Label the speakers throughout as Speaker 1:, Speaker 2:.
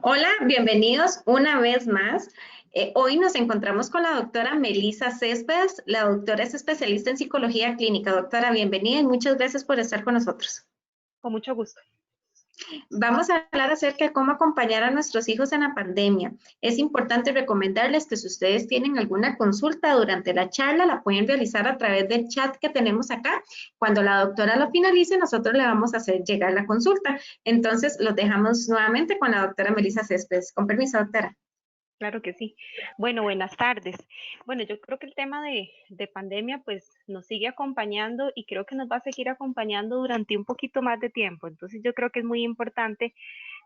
Speaker 1: Hola, bienvenidos una vez más. Hoy nos encontramos con la doctora Melisa Céspedes. La doctora es especialista en psicología clínica. Doctora, bienvenida y muchas gracias por estar con nosotros.
Speaker 2: Con mucho gusto.
Speaker 1: Vamos a hablar acerca de cómo acompañar a nuestros hijos en la pandemia. Es importante recomendarles que si ustedes tienen alguna consulta durante la charla, la pueden realizar a través del chat que tenemos acá. Cuando la doctora lo finalice, nosotros le vamos a hacer llegar la consulta. Entonces, los dejamos nuevamente con la doctora Melisa Céspedes. Con permiso, doctora.
Speaker 2: Claro que sí. Bueno, buenas tardes. Bueno, yo creo que el tema de pandemia pues nos sigue acompañando y creo que nos va a seguir acompañando durante un poquito más de tiempo. Entonces yo creo que es muy importante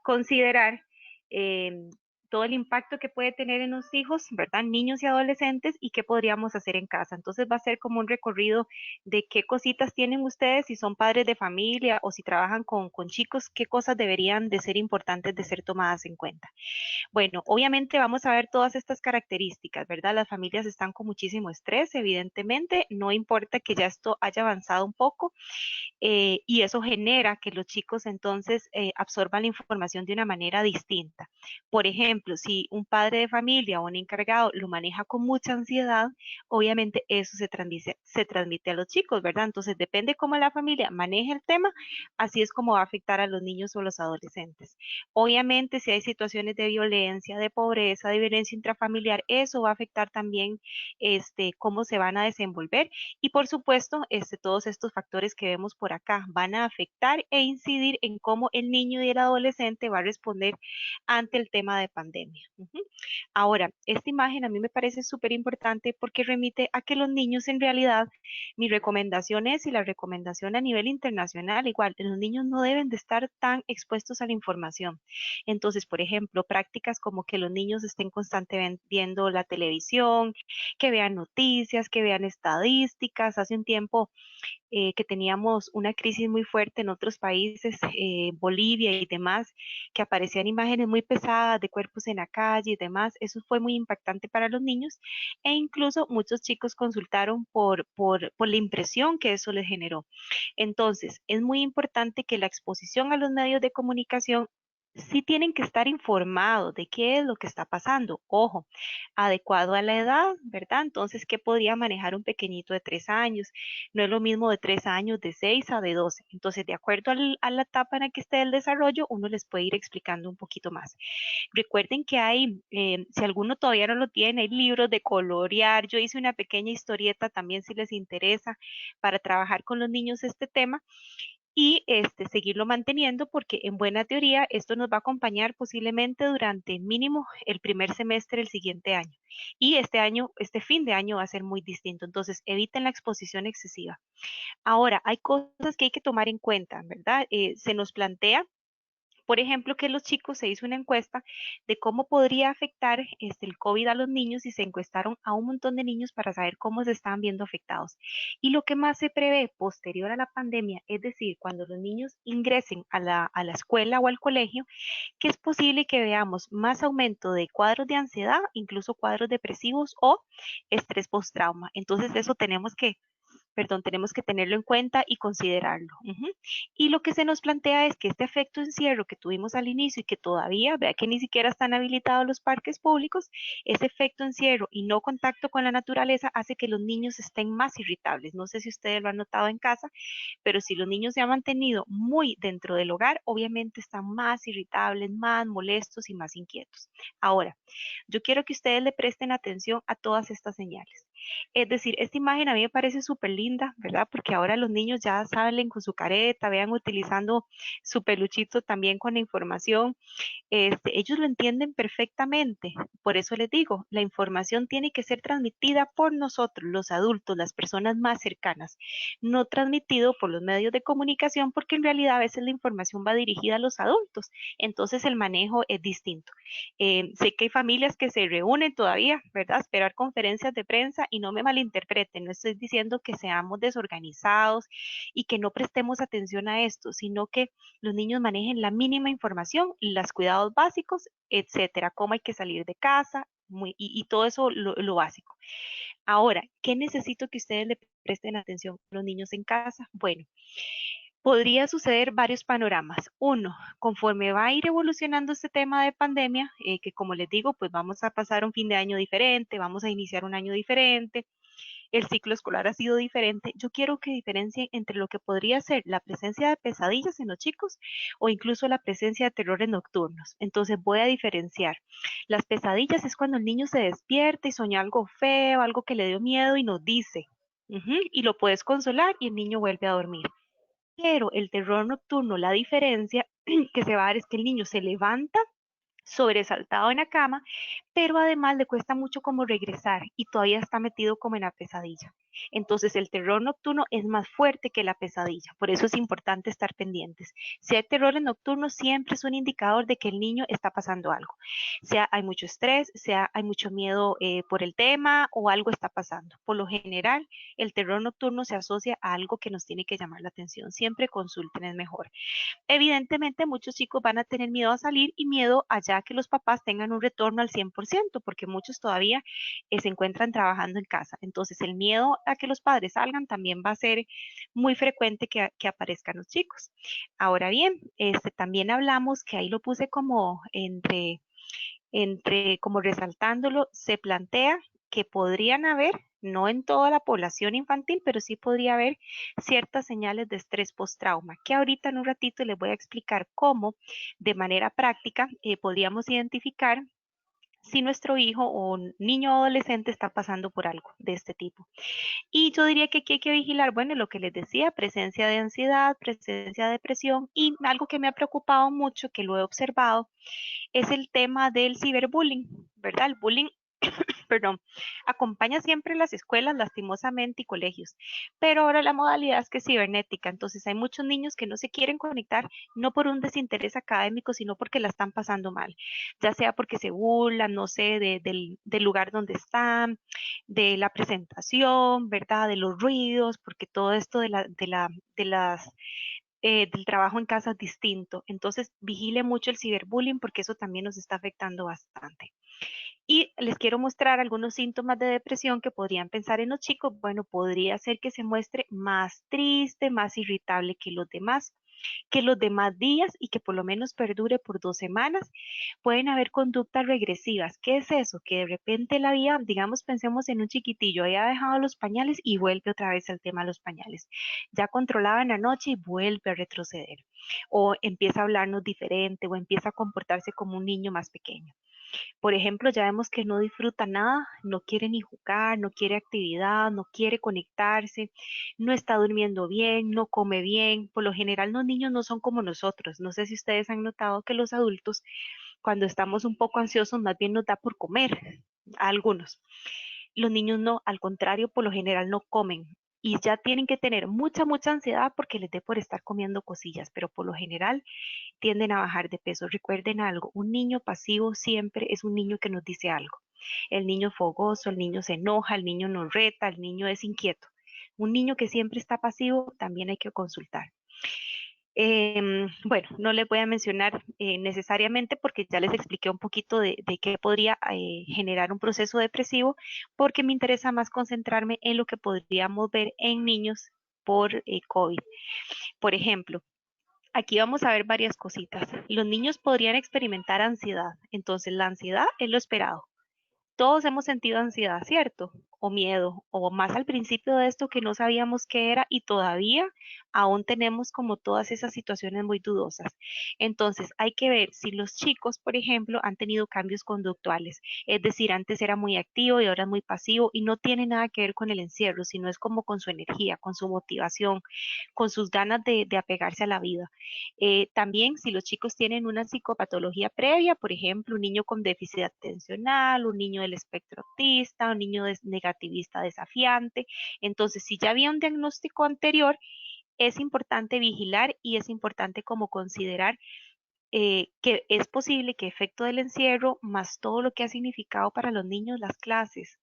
Speaker 2: considerar eh, todo el impacto que puede tener en los hijos, ¿verdad? Niños y adolescentes y qué podríamos hacer en casa. Entonces va a ser como un recorrido de qué cositas tienen ustedes, si son padres de familia o si trabajan con chicos, qué cosas deberían de ser importantes de ser tomadas en cuenta. Bueno, obviamente vamos a ver todas estas características, ¿verdad? Las familias están con muchísimo estrés, evidentemente, no importa que ya esto haya avanzado un poco, y eso genera que los chicos entonces absorban la información de una manera distinta. Por ejemplo, si un padre de familia o un encargado lo maneja con mucha ansiedad, obviamente eso se transmite a los chicos, ¿verdad? Entonces depende cómo la familia maneje el tema, así es como va a afectar a los niños o los adolescentes. Obviamente, si hay situaciones de violencia, de pobreza, de violencia intrafamiliar, eso va a afectar también cómo se van a desenvolver y por supuesto, todos estos factores que vemos por acá van a afectar e incidir en cómo el niño y el adolescente va a responder ante el tema de pandemia. Ahora, esta imagen a mí me parece súper importante porque remite a que los niños en realidad, mi recomendación es, y la recomendación a nivel internacional, igual, los niños no deben de estar tan expuestos a la información. Entonces, por ejemplo, prácticas como que los niños estén constantemente viendo la televisión, que vean noticias, que vean estadísticas. Hace un tiempo que teníamos una crisis muy fuerte en otros países, Bolivia y demás, que aparecían imágenes muy pesadas de cuerpos en la calle y demás. Eso fue muy impactante para los niños e incluso muchos chicos consultaron por la impresión que eso les generó. Entonces, es muy importante que la exposición a los medios de comunicación sí tienen que estar informados de qué es lo que está pasando. Ojo, adecuado a la edad, ¿verdad? Entonces, ¿qué podría manejar un pequeñito de 3 años? No es lo mismo de 3 años, de 6 a de 12. Entonces, de acuerdo a la etapa en la que esté el desarrollo, uno les puede ir explicando un poquito más. Recuerden que hay, si alguno todavía no lo tiene, hay libros de colorear. Yo hice una pequeña historieta también si les interesa para trabajar con los niños este tema y seguirlo manteniendo porque en buena teoría esto nos va a acompañar posiblemente durante mínimo el primer semestre del siguiente año. Y este año, este fin de año va a ser muy distinto. Entonces, eviten la exposición excesiva. Ahora, hay cosas que hay que tomar en cuenta, ¿verdad? Se nos plantea por ejemplo, que los chicos se hizo una encuesta de cómo podría afectar el COVID a los niños y se encuestaron a un montón de niños para saber cómo se estaban viendo afectados. Y lo que más se prevé posterior a la pandemia, es decir, cuando los niños ingresen a la escuela o al colegio, que es posible que veamos más aumento de cuadros de ansiedad, incluso cuadros depresivos o estrés postrauma. Entonces, eso tenemos que tenerlo en cuenta y considerarlo. Y lo que se nos plantea es que este efecto encierro que tuvimos al inicio y que todavía, vea que ni siquiera están habilitados los parques públicos, ese efecto encierro y no contacto con la naturaleza hace que los niños estén más irritables. No sé si ustedes lo han notado en casa, pero si los niños se han mantenido muy dentro del hogar, obviamente están más irritables, más molestos y más inquietos. Ahora, yo quiero que ustedes le presten atención a todas estas señales. Es decir, esta imagen a mí me parece súper linda, ¿verdad? Porque ahora los niños ya salen con su careta, vean utilizando su peluchito también con la información. Ellos lo entienden perfectamente. Por eso les digo, la información tiene que ser transmitida por nosotros, los adultos, las personas más cercanas, no transmitido por los medios de comunicación, porque en realidad a veces la información va dirigida a los adultos. Entonces el manejo es distinto. Sé que hay familias que se reúnen todavía, ¿verdad? Esperar conferencias de prensa y no me malinterpreten, no estoy diciendo que seamos desorganizados y que no prestemos atención a esto, sino que los niños manejen la mínima información, los cuidados básicos, etcétera, cómo hay que salir de casa y todo eso lo básico. Ahora, ¿qué necesito que ustedes le presten atención a los niños en casa? Bueno, Podría suceder varios panoramas. Uno, conforme va a ir evolucionando este tema de pandemia, que como les digo, pues vamos a pasar un fin de año diferente, vamos a iniciar un año diferente, el ciclo escolar ha sido diferente. Yo quiero que diferencien entre lo que podría ser la presencia de pesadillas en los chicos o incluso la presencia de terrores nocturnos. Entonces voy a diferenciar. Las pesadillas es cuando el niño se despierta y sueña algo feo, algo que le dio miedo y nos dice. Y lo puedes consolar y el niño vuelve a dormir. Pero el terror nocturno, la diferencia que se va a dar es que el niño se levanta sobresaltado en la cama, pero además le cuesta mucho como regresar y todavía está metido como en la pesadilla. Entonces el terror nocturno es más fuerte que la pesadilla, por eso es importante estar pendientes. Si hay terrores nocturnos, siempre es un indicador de que el niño está pasando algo. Sea hay mucho estrés, sea hay mucho miedo por el tema o algo está pasando. Por lo general, el terror nocturno se asocia a algo que nos tiene que llamar la atención. Siempre consulten, es mejor. Evidentemente, muchos chicos van a tener miedo a salir y miedo allá que los papás tengan un retorno al 100%, porque muchos todavía se encuentran trabajando en casa. Entonces, el miedo a que los padres salgan también va a ser muy frecuente que aparezcan los chicos. Ahora bien, también hablamos que ahí lo puse como entre como resaltándolo, se plantea que podrían haber, no en toda la población infantil, pero sí podría haber ciertas señales de estrés postrauma, que ahorita en un ratito les voy a explicar cómo de manera práctica podríamos identificar si nuestro hijo o niño o adolescente está pasando por algo de este tipo. Y yo diría que aquí hay que vigilar, bueno, lo que les decía, presencia de ansiedad, presencia de depresión y algo que me ha preocupado mucho, que lo he observado, es el tema del ciberbullying, ¿verdad? El bullying, perdón, acompaña siempre las escuelas, lastimosamente, y colegios, pero ahora la modalidad es que es cibernética, entonces hay muchos niños que no se quieren conectar, no por un desinterés académico, sino porque la están pasando mal, ya sea porque se burlan, no sé, del lugar donde están, de la presentación, ¿verdad? De los ruidos, porque todo esto de las del trabajo en casa es distinto. Entonces, vigile mucho el ciberbullying porque eso también nos está afectando bastante. Y les quiero mostrar algunos síntomas de depresión que podrían pensar en los chicos. Bueno, podría ser que se muestre más triste, más irritable que los demás días y que por lo menos perdure por 2 semanas. Pueden haber conductas regresivas. ¿Qué es eso? Que de repente la vida, digamos, pensemos en un chiquitillo, haya dejado los pañales y vuelve otra vez al tema de los pañales. Ya controlaba en la noche y vuelve a retroceder. O empieza a hablarnos diferente o empieza a comportarse como un niño más pequeño. Por ejemplo, ya vemos que no disfruta nada, no quiere ni jugar, no quiere actividad, no quiere conectarse, no está durmiendo bien, no come bien. Por lo general, los niños no son como nosotros. No sé si ustedes han notado que los adultos, cuando estamos un poco ansiosos, más bien nos da por comer, a algunos. Los niños no, al contrario, por lo general no comen. Y ya tienen que tener mucha ansiedad porque les dé por estar comiendo cosillas, pero por lo general tienden a bajar de peso. Recuerden algo, un niño pasivo siempre es un niño que nos dice algo. El niño fogoso, el niño se enoja, el niño nos reta, el niño es inquieto. Un niño que siempre está pasivo también hay que consultar. Bueno, no les voy a mencionar necesariamente porque ya les expliqué un poquito de qué podría generar un proceso depresivo, porque me interesa más concentrarme en lo que podríamos ver en niños por COVID. Por ejemplo, aquí vamos a ver varias cositas. Los niños podrían experimentar ansiedad. Entonces, la ansiedad es lo esperado. Todos hemos sentido ansiedad, ¿cierto? O miedo, o más al principio de esto que no sabíamos qué era y todavía aún tenemos como todas esas situaciones muy dudosas. Entonces, hay que ver si los chicos, por ejemplo, han tenido cambios conductuales. Es decir, antes era muy activo y ahora es muy pasivo y no tiene nada que ver con el encierro, sino es como con su energía, con su motivación, con sus ganas de apegarse a la vida. También si los chicos tienen una psicopatología previa, por ejemplo, un niño con déficit atencional, un niño del espectro autista, un niño negativista desafiante, entonces si ya había un diagnóstico anterior, es importante vigilar y es importante como considerar que es posible que efecto del encierro, más todo lo que ha significado para los niños las clases,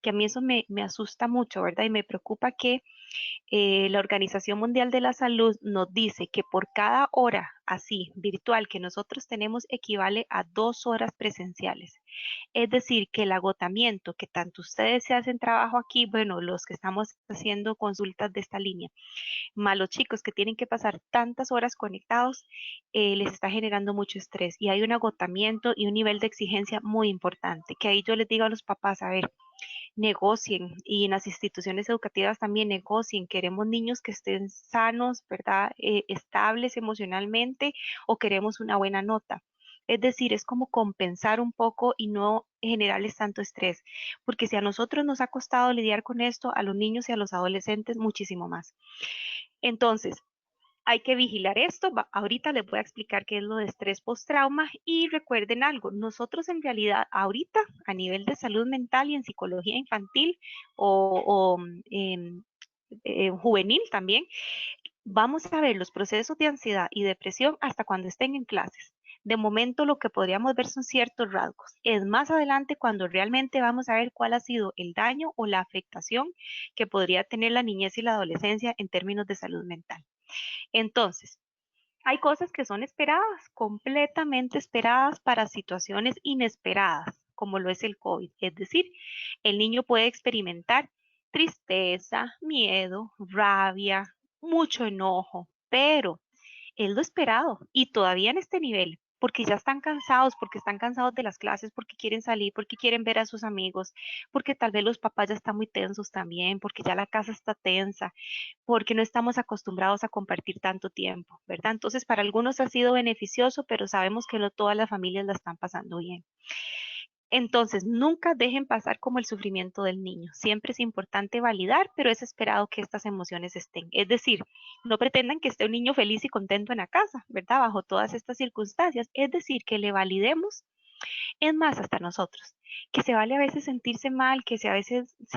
Speaker 2: que a mí eso me asusta mucho, ¿verdad? Y me preocupa que la Organización Mundial de la Salud nos dice que por cada hora así virtual que nosotros tenemos equivale a 2 horas presenciales. Es decir, que el agotamiento que tanto ustedes se hacen trabajo aquí, bueno, los que estamos haciendo consultas de esta línea, más los chicos que tienen que pasar tantas horas conectados, les está generando mucho estrés y hay un agotamiento y un nivel de exigencia muy importante, que ahí yo les digo a los papás, a ver, negocien y en las instituciones educativas también negocien. Queremos niños que estén sanos, ¿verdad? Estables emocionalmente o queremos una buena nota. Es decir, es como compensar un poco y no generarles tanto estrés, porque si a nosotros nos ha costado lidiar con esto, a los niños y a los adolescentes muchísimo más. Entonces, hay que vigilar esto. Ahorita les voy a explicar qué es lo de estrés postrauma y recuerden algo, nosotros en realidad ahorita a nivel de salud mental y en psicología infantil o juvenil también, vamos a ver los procesos de ansiedad y depresión hasta cuando estén en clases. De momento lo que podríamos ver son ciertos rasgos. Es más adelante cuando realmente vamos a ver cuál ha sido el daño o la afectación que podría tener la niñez y la adolescencia en términos de salud mental. Entonces, hay cosas que son esperadas, completamente esperadas para situaciones inesperadas, como lo es el COVID. Es decir, el niño puede experimentar tristeza, miedo, rabia, mucho enojo, pero es lo esperado y todavía en este nivel, porque ya están cansados, porque están cansados de las clases, porque quieren salir, porque quieren ver a sus amigos, porque tal vez los papás ya están muy tensos también, porque ya la casa está tensa, porque no estamos acostumbrados a compartir tanto tiempo, ¿verdad? Entonces, para algunos ha sido beneficioso, pero sabemos que no todas las familias la están pasando bien. Entonces, nunca dejen pasar como el sufrimiento del niño. Siempre es importante validar, pero es esperado que estas emociones estén. Es decir, no pretendan que esté un niño feliz y contento en la casa, ¿verdad? Bajo todas estas circunstancias. Es decir, que le validemos, es más, hasta nosotros, que se vale a veces sentirse mal, que se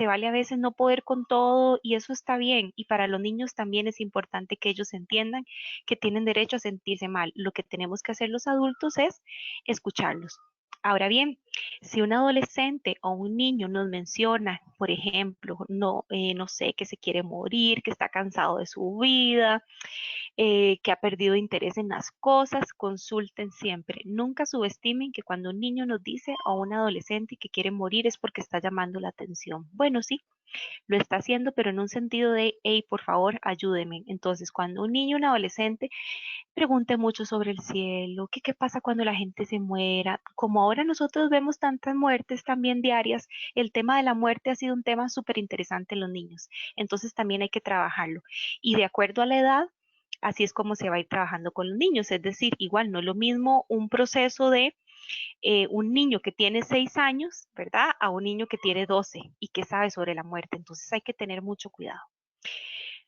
Speaker 2: vale a veces no poder con todo y eso está bien. Y para los niños también es importante que ellos entiendan que tienen derecho a sentirse mal. Lo que tenemos que hacer los adultos es escucharlos. Ahora bien, si un adolescente o un niño nos menciona, por ejemplo, no sé, que se quiere morir, que está cansado de su vida, que ha perdido interés en las cosas, consulten siempre. Nunca subestimen que cuando un niño nos dice o un adolescente que quiere morir es porque está llamando la atención. Bueno, sí, lo está haciendo, pero en un sentido de, hey, por favor, ayúdeme. Entonces, cuando un niño o un adolescente pregunte mucho sobre el cielo, qué pasa cuando la gente se muera. Como ahora nosotros vemos tantas muertes también diarias, el tema de la muerte ha sido un tema súper interesante en los niños. Entonces también hay que trabajarlo. Y de acuerdo a la edad, así es como se va a ir trabajando con los niños. Es decir, igual no es lo mismo un proceso de un niño que tiene 6 años, ¿verdad? A un niño que tiene 12 y que sabe sobre la muerte. Entonces hay que tener mucho cuidado.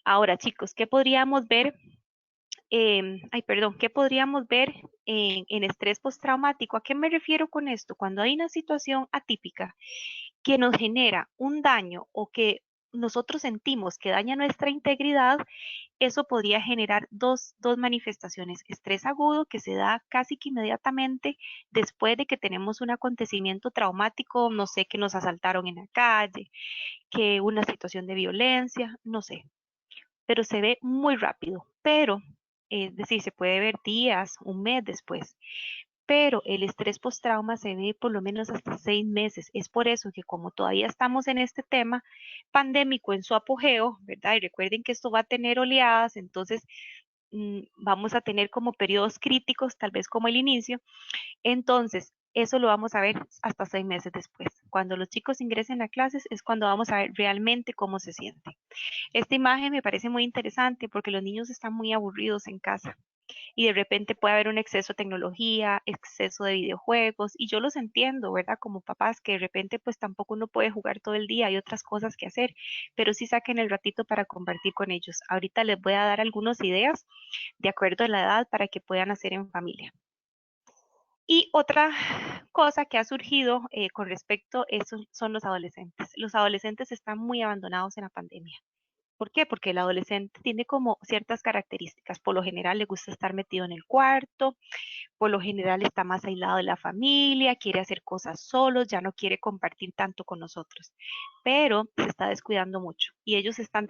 Speaker 2: Ahora, chicos, ¿qué podríamos ver ¿qué podríamos ver en estrés postraumático? ¿A qué me refiero con esto? Cuando hay una situación atípica que nos genera un daño o que nosotros sentimos que daña nuestra integridad, eso podría generar dos manifestaciones. Estrés agudo que se da casi que inmediatamente después de que tenemos un acontecimiento traumático, no sé, que nos asaltaron en la calle, que una situación de violencia, no sé, pero se ve muy rápido, pero es decir, se puede ver días, un mes después, pero el estrés postrauma se ve por lo menos hasta 6 meses. Es por eso que como todavía estamos en este tema pandémico en su apogeo, ¿verdad? Y recuerden que esto va a tener oleadas, entonces vamos a tener como periodos críticos, tal vez como el inicio, entonces, eso lo vamos a ver hasta 6 meses después. Cuando los chicos ingresen a clases es cuando vamos a ver realmente cómo se siente. Esta imagen me parece muy interesante porque los niños están muy aburridos en casa y de repente puede haber un exceso de tecnología, exceso de videojuegos y yo los entiendo, ¿verdad? Como papás que de repente pues tampoco uno puede jugar todo el día, hay otras cosas que hacer, pero sí saquen el ratito para compartir con ellos. Ahorita les voy a dar algunas ideas de acuerdo a la edad para que puedan hacer en familia. Y otra cosa que ha surgido con respecto a eso son los adolescentes. Los adolescentes están muy abandonados en la pandemia. ¿Por qué? Porque el adolescente tiene como ciertas características. Por lo general le gusta estar metido en el cuarto, por lo general está más aislado de la familia, quiere hacer cosas solo, ya no quiere compartir tanto con nosotros, pero se está descuidando mucho y ellos están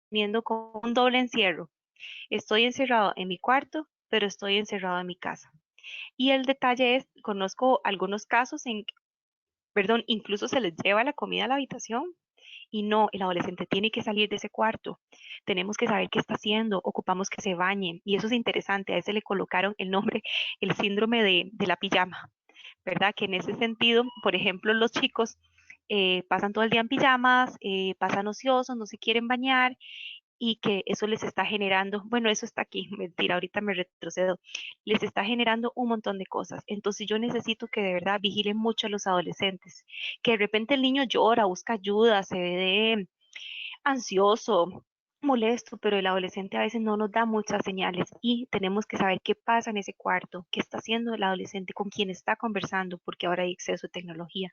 Speaker 2: teniendo como un doble encierro. Estoy encerrado en mi cuarto, pero estoy encerrado en mi casa. Y el detalle es, conozco algunos casos en, perdón, incluso se les lleva la comida a la habitación y no, el adolescente tiene que salir de ese cuarto. Tenemos que saber qué está haciendo, ocupamos que se bañen. Y eso es interesante, a ese le colocaron el nombre, el síndrome de la pijama, ¿verdad? Que en ese sentido, por ejemplo, los chicos pasan todo el día en pijamas, pasan ociosos, no se quieren bañar y que eso les está generando, bueno, eso está aquí, mentira, ahorita me retrocedo, les está generando un montón de cosas. Entonces yo necesito que de verdad vigilen mucho a los adolescentes, que de repente el niño llora, busca ayuda, se ve ansioso, molesto, pero el adolescente a veces no nos da muchas señales y tenemos que saber qué pasa en ese cuarto, qué está haciendo el adolescente, con quién está conversando, porque ahora hay exceso de tecnología.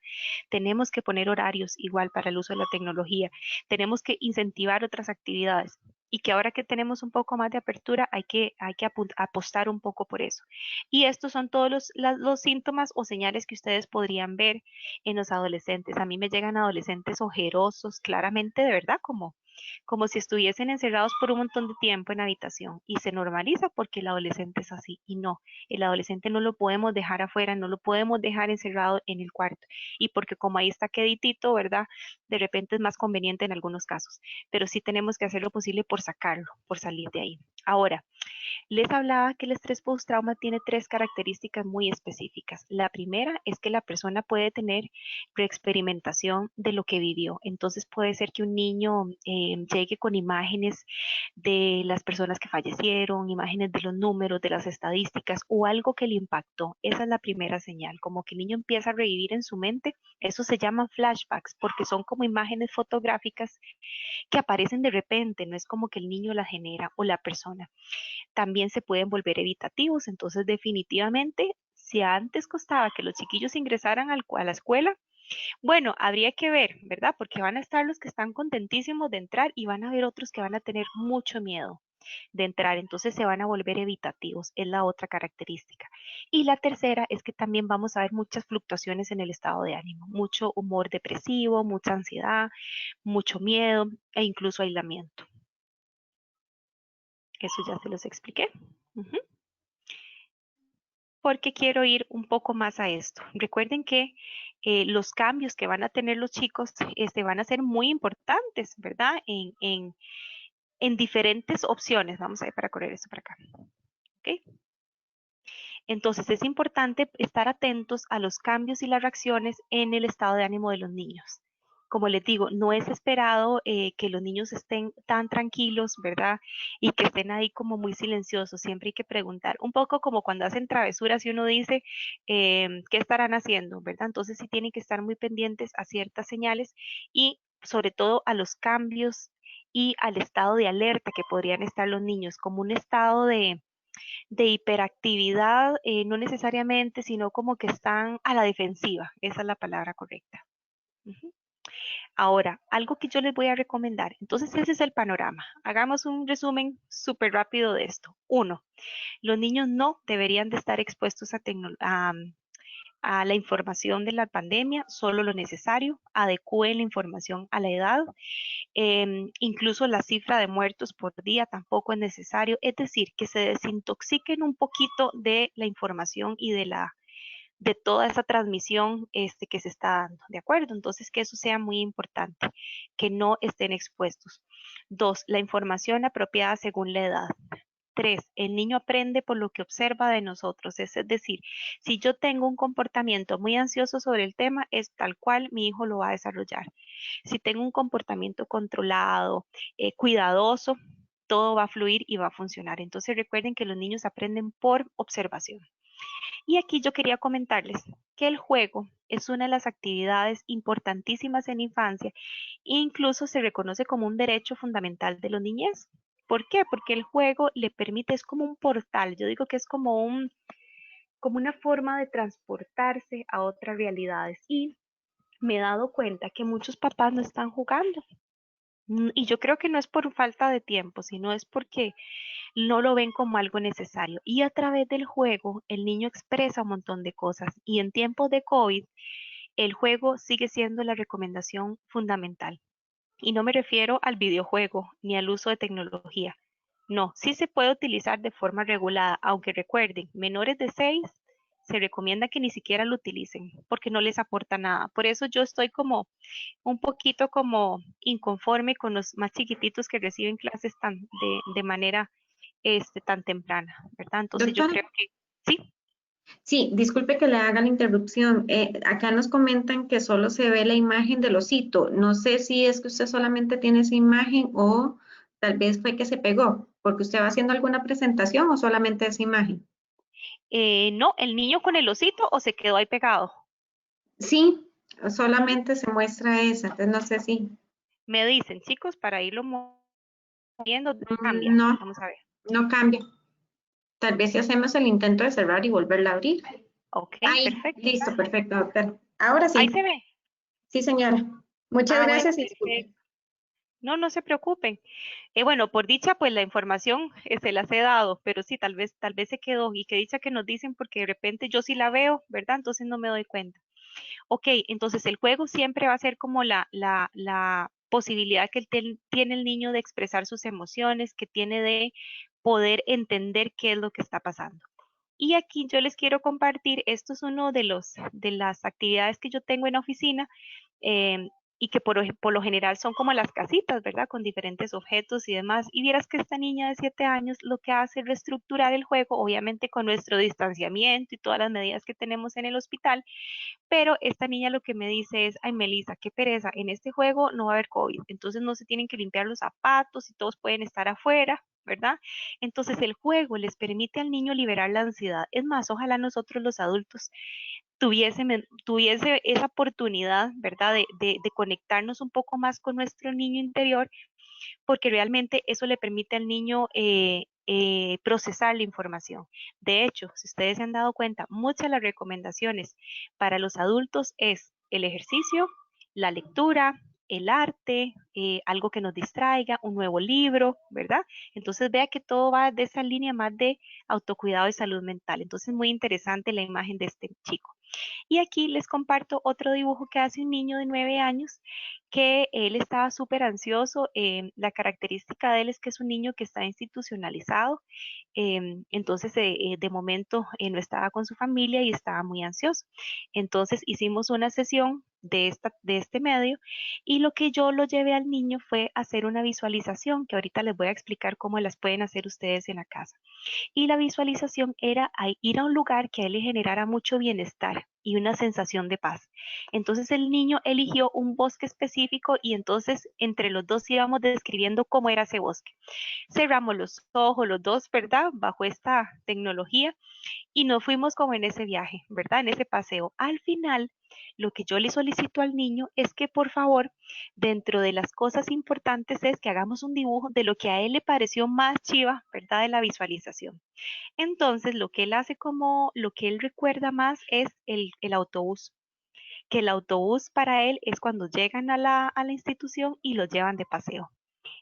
Speaker 2: Tenemos que poner horarios igual para el uso de la tecnología. Tenemos que incentivar otras actividades. Y que ahora que tenemos un poco más de apertura, hay que apostar un poco por eso. Y estos son todos los síntomas o señales que ustedes podrían ver en los adolescentes. A mí me llegan adolescentes ojerosos, claramente, de verdad, como si estuviesen encerrados por un montón de tiempo en habitación y se normaliza porque el adolescente es así y no, el adolescente no lo podemos dejar afuera, no lo podemos dejar encerrado en el cuarto y porque como ahí está queditito, ¿verdad? De repente es más conveniente en algunos casos, pero sí tenemos que hacer lo posible por sacarlo, por salir de ahí. Ahora, les hablaba que el estrés postraumático tiene tres características muy específicas. La primera es que la persona puede tener reexperimentación de lo que vivió. Entonces puede ser que un niño llegue con imágenes de las personas que fallecieron, imágenes de los números, de las estadísticas o algo que le impactó. Esa es la primera señal, como que el niño empieza a revivir en su mente. Eso se llama flashbacks porque son como imágenes fotográficas que aparecen de repente, no es como que el niño la genera o la persona. También se pueden volver evitativos. Entonces, definitivamente, si antes costaba que los chiquillos ingresaran a la escuela, bueno, habría que ver, ¿verdad? Porque van a estar los que están contentísimos de entrar y van a haber otros que van a tener mucho miedo de entrar, entonces se van a volver evitativos, es la otra característica. Y la tercera es que también vamos a ver muchas fluctuaciones en el estado de ánimo, mucho humor depresivo, mucha ansiedad, mucho miedo e incluso aislamiento. Eso ya se los expliqué. Ujú. Porque quiero ir un poco más a esto. Recuerden que los cambios que van a tener los chicos van a ser muy importantes, ¿verdad? En diferentes opciones. Vamos a ver para correr esto para acá. ¿Ok? Entonces es importante estar atentos a los cambios y las reacciones en el estado de ánimo de los niños. Como les digo, no es esperado que los niños estén tan tranquilos, ¿verdad? Y que estén ahí como muy silenciosos. Siempre hay que preguntar, un poco como cuando hacen travesuras y uno dice, ¿qué estarán haciendo? ¿Verdad? Entonces sí tienen que estar muy pendientes a ciertas señales y sobre todo a los cambios y al estado de alerta que podrían estar los niños, como un estado de hiperactividad, no necesariamente, sino como que están a la defensiva. Esa es la palabra correcta. Ujú. Ahora, algo que yo les voy a recomendar. Entonces, ese es el panorama. Hagamos un resumen súper rápido de esto. Uno, los niños no deberían de estar expuestos a la información de la pandemia, solo lo necesario, adecúen la información a la edad, incluso la cifra de muertos por día tampoco es necesario, es decir, que se desintoxiquen un poquito de la información y de toda esa transmisión que se está dando, ¿de acuerdo? Entonces, que eso sea muy importante, que no estén expuestos. Dos, la información apropiada según la edad. Tres, el niño aprende por lo que observa de nosotros, es decir, si yo tengo un comportamiento muy ansioso sobre el tema, es tal cual mi hijo lo va a desarrollar. Si tengo un comportamiento controlado, cuidadoso, todo va a fluir y va a funcionar. Entonces recuerden que los niños aprenden por observación. Y aquí yo quería comentarles que el juego es una de las actividades importantísimas en la infancia e incluso se reconoce como un derecho fundamental de los niñez. ¿Por qué? Porque el juego le permite, es como un portal, yo digo que es como una forma de transportarse a otras realidades y me he dado cuenta que muchos papás no están jugando, Y yo creo que no es por falta de tiempo, sino es porque no lo ven como algo necesario. Y a través del juego, el niño expresa un montón de cosas. Y en tiempos de COVID, el juego sigue siendo la recomendación fundamental. Y no me refiero al videojuego ni al uso de tecnología. No, sí se puede utilizar de forma regulada, aunque recuerden, menores de 6 se recomienda que ni siquiera lo utilicen porque no les aporta nada. Por eso yo estoy como un poquito como inconforme con los más chiquititos que reciben clases de manera tan temprana, ¿verdad? Entonces yo
Speaker 1: Doctora,
Speaker 2: creo que sí.
Speaker 1: sí, disculpe que le haga la interrupción. Acá nos comentan que solo se ve la imagen del osito. No sé si es que usted solamente tiene esa imagen o tal vez fue que se pegó, porque usted va haciendo alguna presentación o solamente esa imagen.
Speaker 2: No, el niño con el osito o se quedó ahí pegado.
Speaker 1: Sí,
Speaker 2: Ujú.
Speaker 1: solamente se muestra esa, entonces no sé si.
Speaker 2: Me dicen, chicos, para irlo moviendo, cambia.
Speaker 1: No,
Speaker 2: Vamos a ver.
Speaker 1: no cambia. Tal vez si hacemos el intento de cerrar y volverla a abrir.
Speaker 2: Ok,
Speaker 1: Ahí,
Speaker 2: perfecto.
Speaker 1: listo, perfecto, doctor. Ahora
Speaker 2: Ahí
Speaker 1: sí,
Speaker 2: se ve.
Speaker 1: sí, señora. Muchas
Speaker 2: Ah, bueno,
Speaker 1: gracias y disculpe.
Speaker 2: perfecto. No, no se preocupen. Bueno, por dicha, pues la información se las he dado, pero sí, tal vez se quedó y qué dicha que nos dicen porque de repente yo sí la veo, ¿verdad? Entonces no me doy cuenta. Ok, entonces el juego siempre va a ser como la posibilidad que tiene el niño de expresar sus emociones, que tiene de poder entender qué es lo que está pasando. Y aquí yo les quiero compartir, esto es uno de las actividades que yo tengo en la oficina, em, y que por lo general son como las casitas, ¿verdad? Con diferentes objetos y demás. Y vieras que esta niña de 7 años lo que hace es reestructurar el juego, obviamente con nuestro distanciamiento y todas las medidas que tenemos en el hospital, pero esta niña lo que me dice es, ay, Melissa, qué pereza, en este juego no va a haber COVID, entonces no se tienen que limpiar los zapatos y todos pueden estar afuera, ¿verdad? Entonces el juego les permite al niño liberar la ansiedad. Es más, ojalá nosotros los adultos tuviese esa oportunidad, ¿verdad? De conectarnos un poco más con nuestro niño interior, porque realmente eso le permite al niño procesar la información. De hecho, si ustedes se han dado cuenta, muchas de las recomendaciones para los adultos es el ejercicio, la lectura, el arte, algo que nos distraiga, un nuevo libro, ¿verdad? Entonces vea que todo va de esa línea más de autocuidado y salud mental. Entonces muy interesante la imagen de este chico. Y aquí les comparto otro dibujo que hace un niño de 9 años, que él estaba súper ansioso. La característica de él es que es un niño que está institucionalizado, entonces de momento no estaba con su familia y estaba muy ansioso. Entonces hicimos una sesión de este medio y lo que yo lo llevé al niño fue hacer una visualización, que ahorita les voy a explicar cómo las pueden hacer ustedes en la casa. Y la visualización era ir a un lugar que a él le generara mucho bienestar y una sensación de paz. Entonces el niño eligió un bosque específico y entonces entre los dos íbamos describiendo cómo era ese bosque. Cerramos los ojos los dos, ¿verdad? Bajo esta tecnología y nos fuimos como en ese viaje, ¿verdad? En ese paseo. Al final, lo que yo le solicito al niño es que por favor, dentro de las cosas importantes es que hagamos un dibujo de lo que a él le pareció más chiva, ¿verdad? De la visualización. Entonces, lo que él hace como, lo que él recuerda más es el autobús, que el autobús para él es cuando llegan a la institución y los llevan de paseo.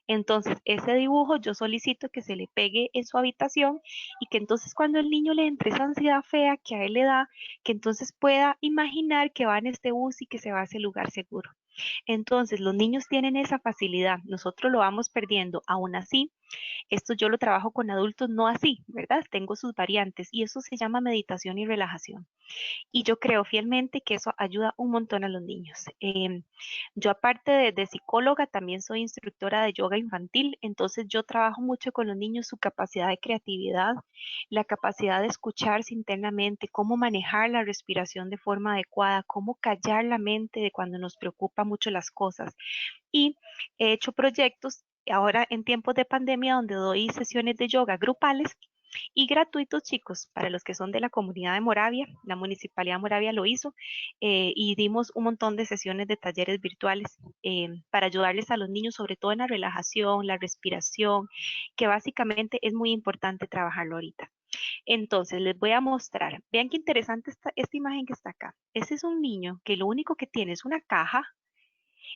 Speaker 2: Entonces, ese dibujo yo solicito que se le pegue en su habitación y que entonces cuando el niño le entre esa ansiedad fea que a él le da, que entonces pueda imaginar que va en este bus y que se va a ese lugar seguro. Entonces, los niños tienen esa facilidad, nosotros lo vamos perdiendo. Aún así, esto yo lo trabajo con adultos no así, ¿verdad? Tengo sus variantes y eso se llama meditación y relajación. Y yo creo fielmente que eso ayuda un montón a los niños. Yo aparte de psicóloga, también soy instructora de yoga infantil, entonces yo trabajo mucho con los niños su capacidad de creatividad, la capacidad de escucharse internamente, cómo manejar la respiración de forma adecuada, cómo callar la mente de cuando nos preocupa mucho las cosas. Y he hecho proyectos ahora en tiempos de pandemia donde doy sesiones de yoga grupales y gratuitos, chicos, para los que son de la comunidad de Moravia. La Municipalidad de Moravia lo hizo, y dimos un montón de sesiones de talleres virtuales para ayudarles a los niños, sobre todo en la relajación, la respiración, que básicamente es muy importante trabajarlo ahorita. Entonces, les voy a mostrar. Vean qué interesante esta imagen que está acá. Ese es un niño que lo único que tiene es una caja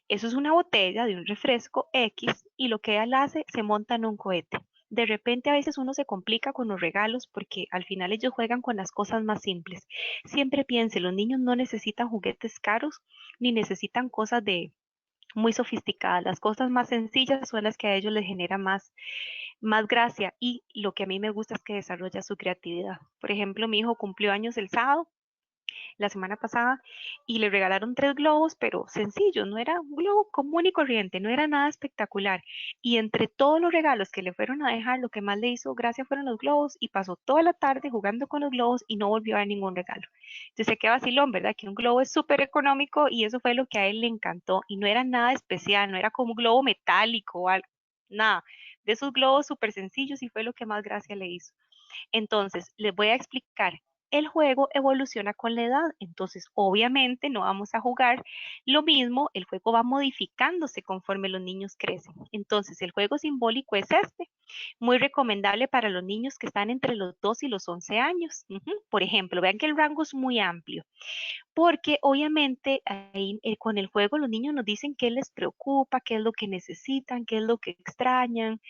Speaker 2: Eso es una botella de un refresco X y lo que él hace se monta en un cohete. De repente a veces uno se complica con los regalos porque al final ellos juegan con las cosas más simples. Siempre piense, los niños no necesitan juguetes caros ni necesitan cosas de muy sofisticadas. Las cosas más sencillas son las que a ellos les genera más gracia y lo que a mí me gusta es que desarrolla su creatividad. Por ejemplo, mi hijo cumplió años el sábado la semana pasada y le regalaron 3 globos, pero sencillos, no era un globo común y corriente, no era nada espectacular. Y entre todos los regalos que le fueron a dejar, lo que más le hizo gracia fueron los globos y pasó toda la tarde jugando con los globos y no volvió a ver ningún regalo. Entonces, qué vacilón, ¿verdad? Que un globo es súper económico y eso fue lo que a él le encantó y no era nada especial, no era como un globo metálico o algo, nada. De esos globos súper sencillos y fue lo que más gracia le hizo. Entonces, les voy a explicar. El juego evoluciona con la edad, entonces obviamente no vamos a jugar lo mismo, el juego va modificándose conforme los niños crecen. Entonces, el juego simbólico es este, muy recomendable para los niños que están entre los 2 y los 11 años. Por ejemplo, vean que el rango es muy amplio, porque obviamente ahí, con el juego los niños nos dicen qué les preocupa, qué es lo que necesitan, qué es lo que extrañan.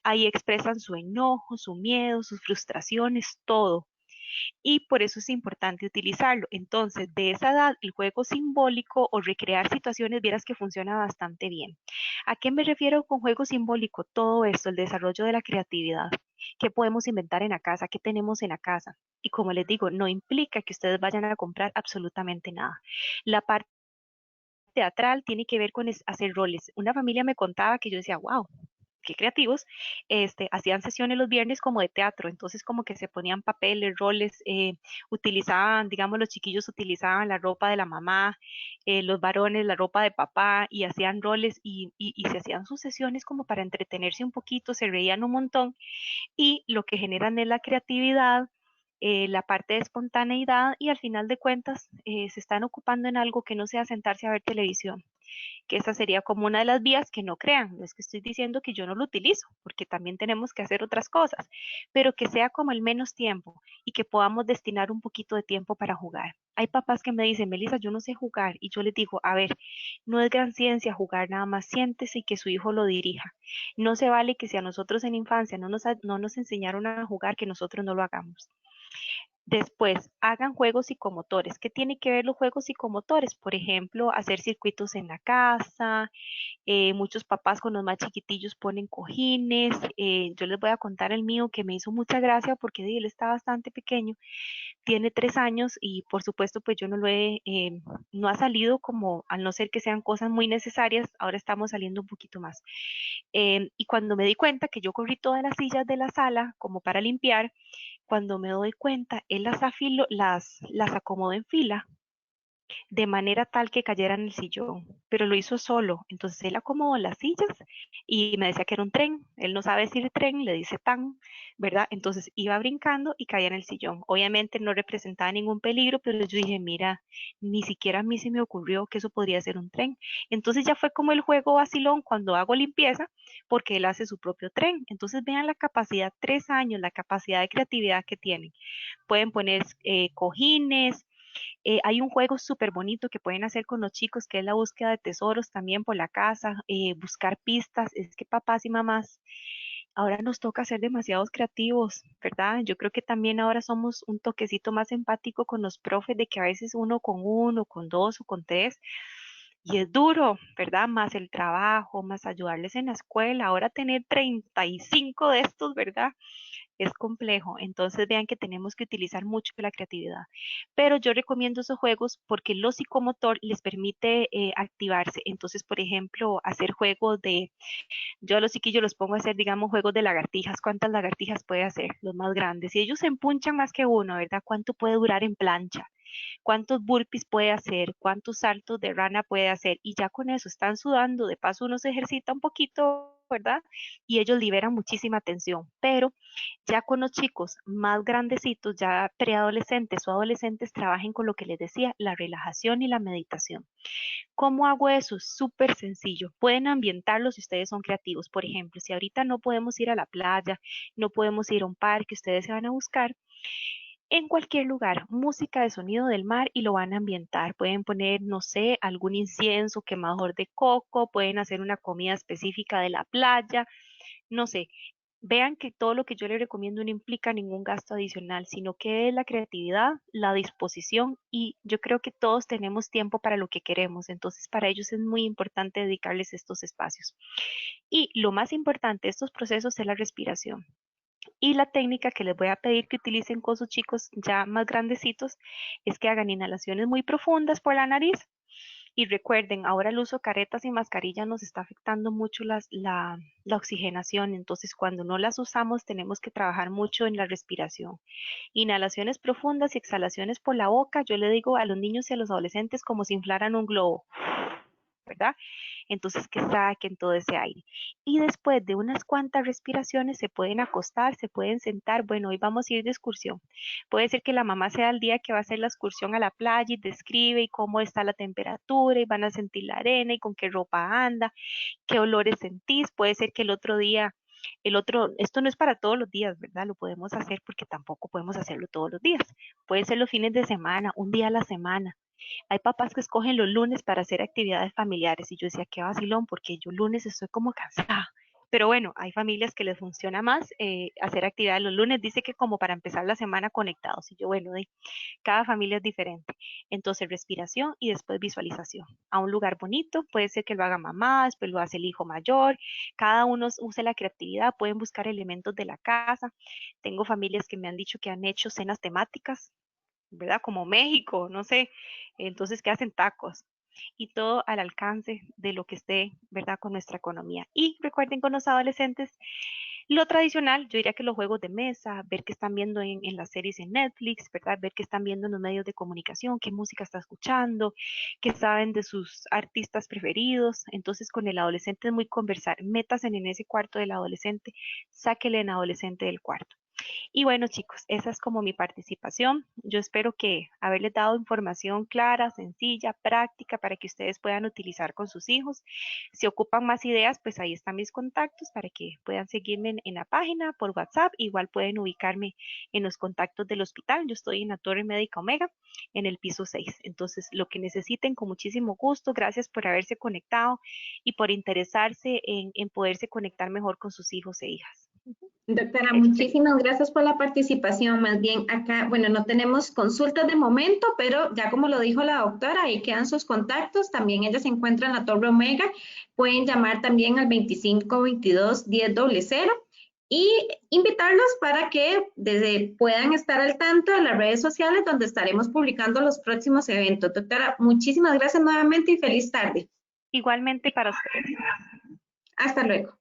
Speaker 2: Ahí expresan su enojo, su miedo, sus frustraciones, todo. Y por eso es importante utilizarlo. Entonces, de esa edad, el juego simbólico o recrear situaciones, vieras que funciona bastante bien. ¿A qué me refiero con juego simbólico? Todo esto, el desarrollo de la creatividad. ¿Qué podemos inventar en la casa? ¿Qué tenemos en la casa? Y como les digo, no implica que ustedes vayan a comprar absolutamente nada. La parte teatral tiene que ver con hacer roles. Una familia me contaba que yo decía, wow, qué creativos, hacían sesiones los viernes como de teatro, entonces como que se ponían papeles, roles, utilizaban, digamos, los chiquillos utilizaban la ropa de la mamá, los varones la ropa de papá y hacían roles y se hacían sus sesiones como para entretenerse un poquito, se reían un montón y lo que generan es la creatividad, la parte de espontaneidad y al final de cuentas se están ocupando en algo que no sea sentarse a ver televisión, que esa sería como una de las vías que no crean. No es que estoy diciendo que yo no lo utilizo, porque también tenemos que hacer otras cosas, pero que sea como el menos tiempo y que podamos destinar un poquito de tiempo para jugar. Hay papás que me dicen, Melissa, yo no sé jugar, y yo les digo, a ver, no es gran ciencia jugar, nada más siéntese y que su hijo lo dirija. No se vale que si a nosotros en infancia no nos enseñaron a jugar, que nosotros no lo hagamos. Después, hagan juegos psicomotores. ¿Qué tiene que ver los juegos psicomotores? Por ejemplo, hacer circuitos en la casa. Muchos papás con los más chiquitillos ponen cojines. Yo les voy a contar el mío que me hizo mucha gracia porque él está bastante pequeño. Tiene 3 años y por supuesto pues yo no ha salido como, al no ser que sean cosas muy necesarias, ahora estamos saliendo un poquito más. Y cuando me di cuenta que yo corrí todas las sillas de la sala como para limpiar, cuando me doy cuenta, él las acomodó en fila de manera tal que cayera en el sillón, pero lo hizo solo. Entonces él acomodó las sillas y me decía que era un tren. Él no sabe decir tren, le dice tan, ¿verdad? Entonces iba brincando y caía en el sillón. Obviamente no representaba ningún peligro, pero yo dije, mira, ni siquiera a mí se me ocurrió que eso podría ser un tren. Entonces ya fue como el juego vacilón cuando hago limpieza, porque él hace su propio tren. Entonces vean la capacidad, 3 años, la capacidad de creatividad que tienen. Pueden poner cojines. Hay un juego súper bonito que pueden hacer con los chicos, que es la búsqueda de tesoros también por la casa, buscar pistas. Es que papás y mamás, ahora nos toca ser demasiados creativos, ¿verdad? Yo creo que también ahora somos un toquecito más empático con los profes, de que a veces uno con uno, con dos o con tres, y es duro, ¿verdad? Más el trabajo, más ayudarles en la escuela. Ahora tener 35 de estos, ¿verdad? Es complejo, entonces vean que tenemos que utilizar mucho la creatividad. Pero yo recomiendo esos juegos porque lo psicomotor les permite activarse. Entonces, por ejemplo, hacer juegos yo a los chiquillos los pongo a hacer, digamos, juegos de lagartijas. ¿Cuántas lagartijas puede hacer? Los más grandes. Y ellos se empunchan más que uno, ¿verdad? ¿Cuánto puede durar en plancha? ¿Cuántos burpees puede hacer? ¿Cuántos saltos de rana puede hacer? Y ya con eso están sudando, de paso uno se ejercita un poquito, ¿verdad? Y ellos liberan muchísima tensión. Pero ya con los chicos más grandecitos, ya preadolescentes o adolescentes, trabajen con lo que les decía, la relajación y la meditación. ¿Cómo hago eso? Súper sencillo. Pueden ambientarlo si ustedes son creativos. Por ejemplo, si ahorita no podemos ir a la playa, no podemos ir a un parque, ustedes se van a buscar. en cualquier lugar, música de sonido del mar y lo van a ambientar. Pueden poner, no sé, algún incienso, quemador de coco, pueden hacer una comida específica de la playa, no sé. Vean que todo lo que yo les recomiendo no implica ningún gasto adicional, sino que es la creatividad, la disposición y yo creo que todos tenemos tiempo para lo que queremos, entonces para ellos es muy importante dedicarles estos espacios. Y lo más importante de estos procesos es la respiración. Y la técnica que les voy a pedir que utilicen con sus chicos ya más grandecitos es que hagan inhalaciones muy profundas por la nariz. Y recuerden, ahora el uso de caretas y mascarillas nos está afectando mucho la oxigenación, entonces cuando no las usamos tenemos que trabajar mucho en la respiración. Inhalaciones profundas y exhalaciones por la boca, yo le digo a los niños y a los adolescentes como si inflaran un globo, ¿verdad? Entonces que saquen todo ese aire. Y después de unas cuantas respiraciones se pueden acostar, se pueden sentar. Bueno, hoy vamos a ir de excursión. Puede ser que la mamá sea el día que va a hacer la excursión a la playa y describe y cómo está la temperatura y van a sentir la arena y con qué ropa anda, qué olores sentís. Puede ser que el otro día, esto no es para todos los días, ¿verdad? Lo podemos hacer porque tampoco podemos hacerlo todos los días. Puede ser los fines de semana, un día a la semana. Hay papás que escogen los lunes para hacer actividades familiares y yo decía, qué vacilón, porque yo lunes estoy como cansada. Pero bueno, hay familias que les funciona más hacer actividades los lunes, dice que como para empezar la semana conectados. Y yo, bueno, cada familia es diferente. Entonces, respiración y después visualización. A un lugar bonito, puede ser que lo haga mamá, después lo hace el hijo mayor. Cada uno use la creatividad, pueden buscar elementos de la casa. Tengo familias que me han dicho que han hecho cenas temáticas, ¿verdad? Como México, no sé, entonces que hacen tacos y todo al alcance de lo que esté, ¿verdad? Con nuestra economía. Y recuerden con los adolescentes, lo tradicional, yo diría que los juegos de mesa, ver qué están viendo en las series en Netflix, ¿verdad? Ver qué están viendo en los medios de comunicación, qué música está escuchando, qué saben de sus artistas preferidos. Entonces, con el adolescente es muy conversar. Métanse en ese cuarto del adolescente, sáquele en adolescente del cuarto. Y bueno, chicos, esa es como mi participación. Yo espero que haberles dado información clara, sencilla, práctica para que ustedes puedan utilizar con sus hijos. Si ocupan más ideas, pues ahí están mis contactos para que puedan seguirme en la página por WhatsApp. Igual pueden ubicarme en los contactos del hospital. Yo estoy en la Torre Médica Omega, en el piso 6. Entonces, lo que necesiten, con muchísimo gusto. Gracias por haberse conectado y por interesarse en poderse conectar mejor con sus hijos e hijas.
Speaker 1: Doctora,
Speaker 2: Excelente.
Speaker 1: muchísimas gracias por la participación. Más bien acá, bueno, no tenemos consultas de momento, pero ya como lo dijo la doctora, ahí quedan sus contactos. También ella se encuentra en la Torre Omega. Pueden llamar también al 2522-1000 y invitarlos para que puedan estar al tanto de las redes sociales donde estaremos publicando los próximos eventos. Doctora, muchísimas gracias nuevamente y feliz tarde.
Speaker 2: Igualmente para ustedes.
Speaker 1: Hasta luego.